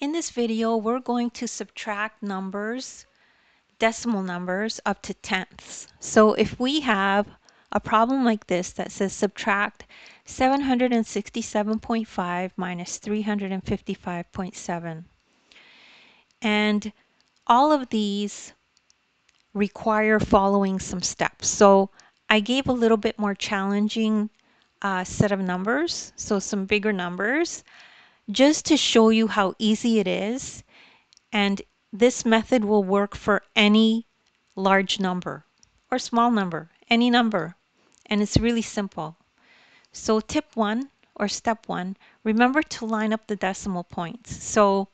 In this video, we're going to subtract numbers, decimal numbers, up to tenths. So if we have a problem like this that says subtract 767.5 minus 355.7, and all of these require following some steps. So I gave a little bit more challenging set of numbers, so some bigger numbers, just to show you how easy it is. And this method will work for any large number or small number, any number. And it's really simple. So tip 1 or step 1, remember to line up the decimal points. So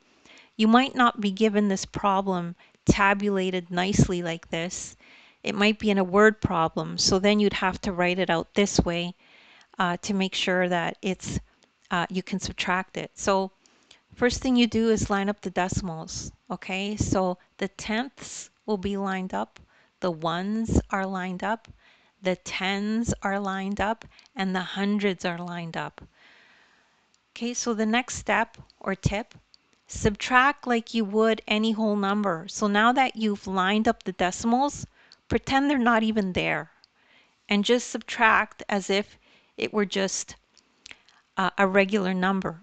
you might not be given this problem tabulated nicely like this. It might be in a word problem. So then you'd have to write it out this way to make sure that it's you can subtract it. So first thing you do is line up the decimals, okay? So the tenths will be lined up, the ones are lined up, the tens are lined up, and the hundreds are lined up. Okay, so the next step or tip, subtract like you would any whole number. So now that you've lined up the decimals, pretend they're not even there, and just subtract as if it were just a regular number.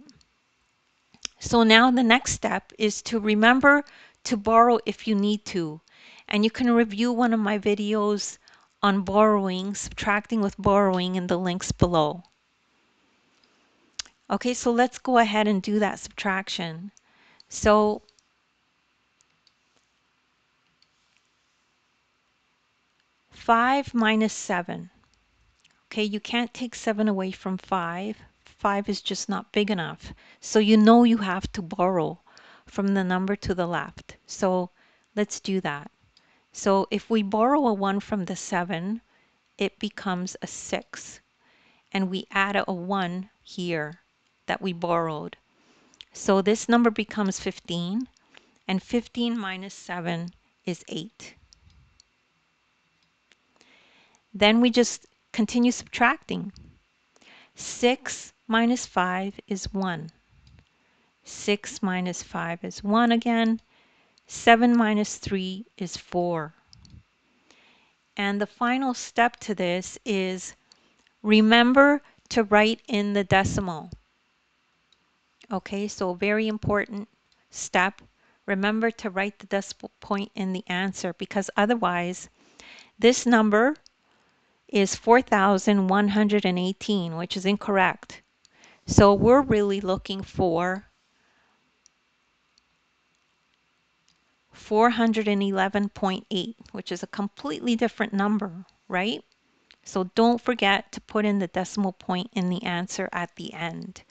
So now the next step is to remember to borrow if you need to. And you can review one of my videos on borrowing, subtracting with borrowing, in the links below. Okay, so let's go ahead and do that subtraction. So five minus 7. Okay, you can't take 7 away from 5. 5 is just not big enough. So you know you have to borrow from the number to the left. So let's do that. So if we borrow a 1 from the 7, it becomes a 6. And we add a 1 here that we borrowed. So this number becomes 15. And 15 minus 7 is 8. Then we just continue subtracting. 6 minus 5 is 1. 6 minus 5 is 1 again. 7 minus 3 is 4. And the final step to this is remember to write in the decimal. Okay, so very important step. Remember to write the decimal point in the answer, because otherwise this number is 4,118, which is incorrect. So we're really looking for 411.8, which is a completely different number, right? So don't forget to put in the decimal point in the answer at the end.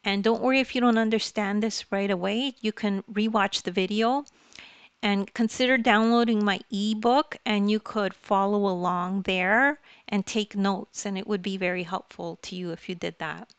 And don't worry if you don't understand this right away. You can rewatch the video and consider downloading my ebook, and you could follow along there and take notes, and it would be very helpful to you if you did that.